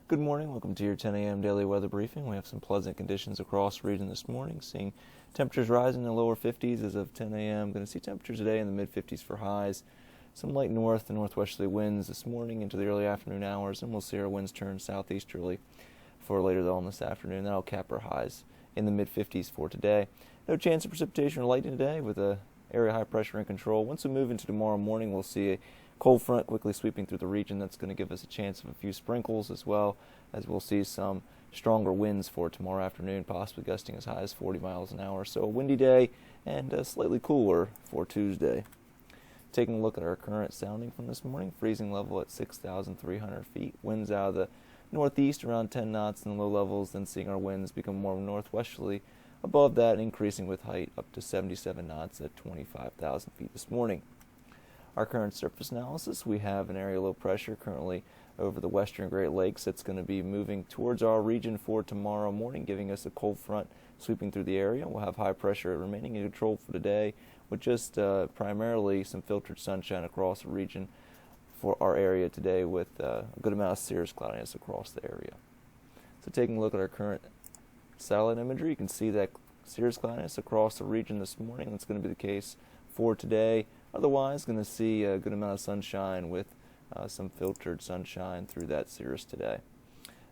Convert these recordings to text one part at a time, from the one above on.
Good morning. Welcome to your 10 a.m. daily weather briefing. We have some pleasant conditions across the region this morning, seeing temperatures rising in the lower 50s as of 10 a.m. Going to see temperatures today in the mid-50s for highs. Some light north and northwesterly winds this morning into the early afternoon hours, and we'll see our winds turn southeasterly for later on this afternoon. That'll cap our highs in the mid-50s for today. No chance of precipitation or lightning today with a area high pressure in control. Once we move into tomorrow morning, we'll see a cold front quickly sweeping through the region. That's going to give us a chance of a few sprinkles, as well as we'll see some stronger winds for tomorrow afternoon, possibly gusting as high as 40 miles an hour. So a windy day and slightly cooler for Tuesday. Taking a look at our current sounding from this morning, freezing level at 6,300 feet. Winds out of the northeast around 10 knots in the low levels, then seeing our winds become more northwesterly above that, increasing with height up to 77 knots at 25,000 feet this morning. Our current surface analysis, we have an area low pressure currently over the western Great Lakes. It's going to be moving towards our region for tomorrow morning, giving us a cold front sweeping through the area. We'll have high pressure remaining in control for today, with just primarily some filtered sunshine across the region for our area today, with a good amount of cirrus cloudiness across the area. So taking a look at our current satellite imagery, you can see that cirrus cloudiness across the region this morning. That's going to be the case for today. Otherwise, going to see a good amount of sunshine with some filtered sunshine through that cirrus today.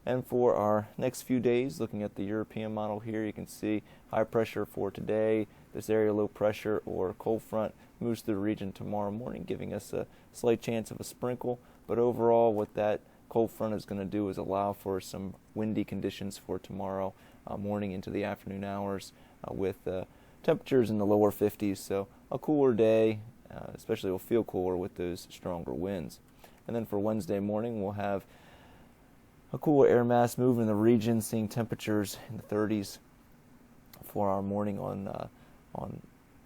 And for our next few days, looking at the European model here, you can see high pressure for today. This area low pressure or cold front moves through the region tomorrow morning, giving us a slight chance of a sprinkle. But overall, what that cold front is going to do is allow for some windy conditions for tomorrow morning into the afternoon hours, with temperatures in the lower 50s. So a cooler day. Especially will feel cooler with those stronger winds. And then for Wednesday morning, we'll have a cooler air mass moving in the region, seeing temperatures in the 30s for our morning on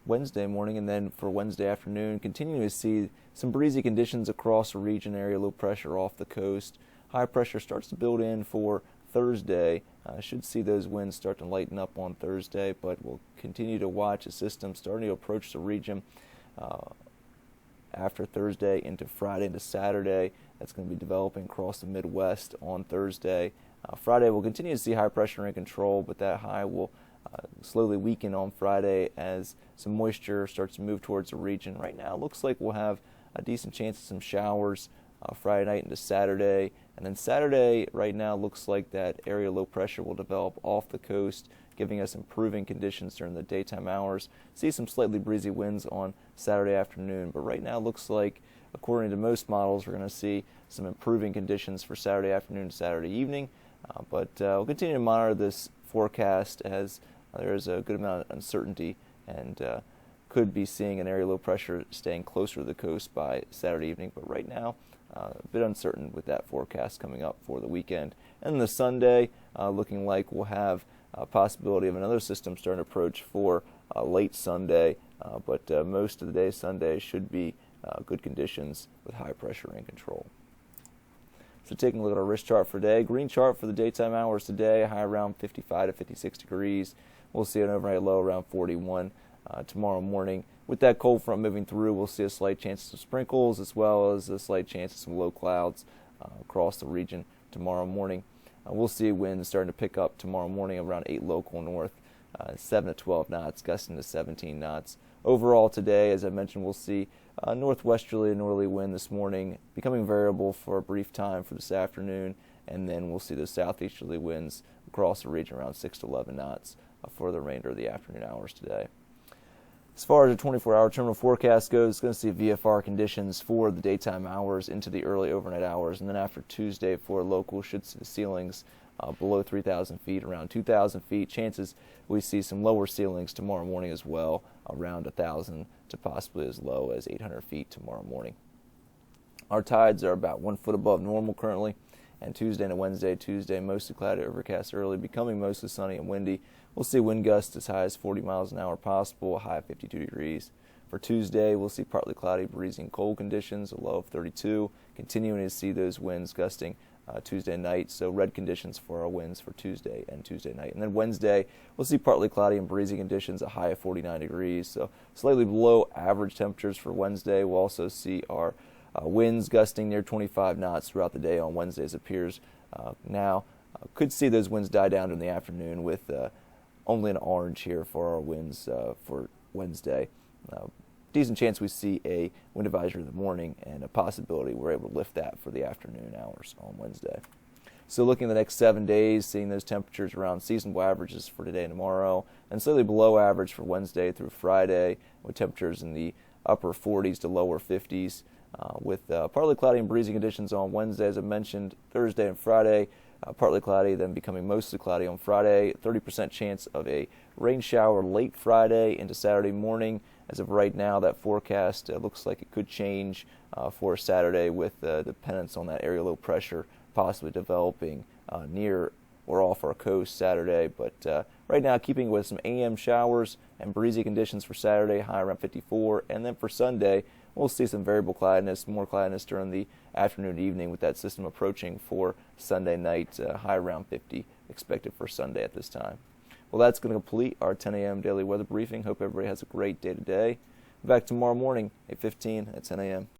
Wednesday morning. And then for Wednesday afternoon, continuing to see some breezy conditions across the region, area low pressure off the coast. High pressure starts to build in for Thursday. Should see those winds start to lighten up on Thursday, but we'll continue to watch a system starting to approach the region after Thursday into Friday into Saturday. That's going to be developing across the Midwest on Thursday. Friday we'll continue to see high pressure in control, but that high will slowly weaken on Friday as some moisture starts to move towards the region. Right now it looks like we'll have a decent chance of some showers Friday night into Saturday. And then Saturday right now looks like that area low pressure will develop off the coast, giving us improving conditions during the daytime hours. See some slightly breezy winds on Saturday afternoon, but right now it looks like, according to most models, we're going to see some improving conditions for Saturday afternoon and Saturday evening. But we'll continue to monitor this forecast as there is a good amount of uncertainty, and could be seeing an area low pressure staying closer to the coast by Saturday evening. But right now, a bit uncertain with that forecast coming up for the weekend. And the Sunday, looking like we'll have a possibility of another system starting to approach for late Sunday, but most of the day Sunday should be good conditions with high pressure in control. So taking a look at our risk chart for today, green chart for the daytime hours today, high around 55 to 56 degrees. We'll see an overnight low around 41 tomorrow morning. With that cold front moving through, we'll see a slight chance of sprinkles, as well as a slight chance of some low clouds across the region tomorrow morning. We'll see winds starting to pick up tomorrow morning around 8 local north, 7 to 12 knots, gusting to 17 knots. Overall today, as I mentioned, we'll see a northwesterly and northerly wind this morning, becoming variable for a brief time for this afternoon, and then we'll see the southeasterly winds across the region around 6 to 11 knots for the remainder of the afternoon hours today. As far as the 24-hour terminal forecast goes, it's going to see VFR conditions for the daytime hours into the early overnight hours, and then after Tuesday for local, should see the ceilings below 3,000 feet, around 2,000 feet. Chances we see some lower ceilings tomorrow morning as well, around 1,000 to possibly as low as 800 feet tomorrow morning. Our tides are about 1 foot above normal currently, and Tuesday and Wednesday, mostly cloudy, overcast early, becoming mostly sunny and windy. We'll see wind gusts as high as 40 miles an hour possible, a high of 52 degrees. For Tuesday, we'll see partly cloudy, breezy, and cold conditions, a low of 32, continuing to see those winds gusting Tuesday night, so red conditions for our winds for Tuesday and Tuesday night. And then Wednesday, we'll see partly cloudy and breezy conditions, a high of 49 degrees, so slightly below average temperatures for Wednesday. We'll also see our winds gusting near 25 knots throughout the day on Wednesday, as appears now. Could see those winds die down in the afternoon with only an orange here for our winds for Wednesday. Decent chance we see a wind advisory in the morning, and a possibility we're able to lift that for the afternoon hours on Wednesday. So looking at the next 7 days, seeing those temperatures around seasonable averages for today and tomorrow, and slightly below average for Wednesday through Friday, with temperatures in the upper 40s to lower 50s, with partly cloudy and breezy conditions on Wednesday, as I mentioned. Thursday and Friday, partly cloudy, then becoming mostly cloudy on Friday. 30% chance of a rain shower late Friday into Saturday morning. As of right now, that forecast looks like it could change for Saturday, with dependence on that area low pressure possibly developing near or off our coast Saturday. But right now, keeping with some AM showers and breezy conditions for Saturday, high around 54. And then for Sunday, we'll see some variable cloudiness, more cloudiness during the afternoon and evening, with that system approaching for Sunday night, high around 50 expected for Sunday at this time. Well, that's going to complete our 10 a.m. daily weather briefing. Hope everybody has a great day today. Back tomorrow morning, 8:15 at 10 a.m.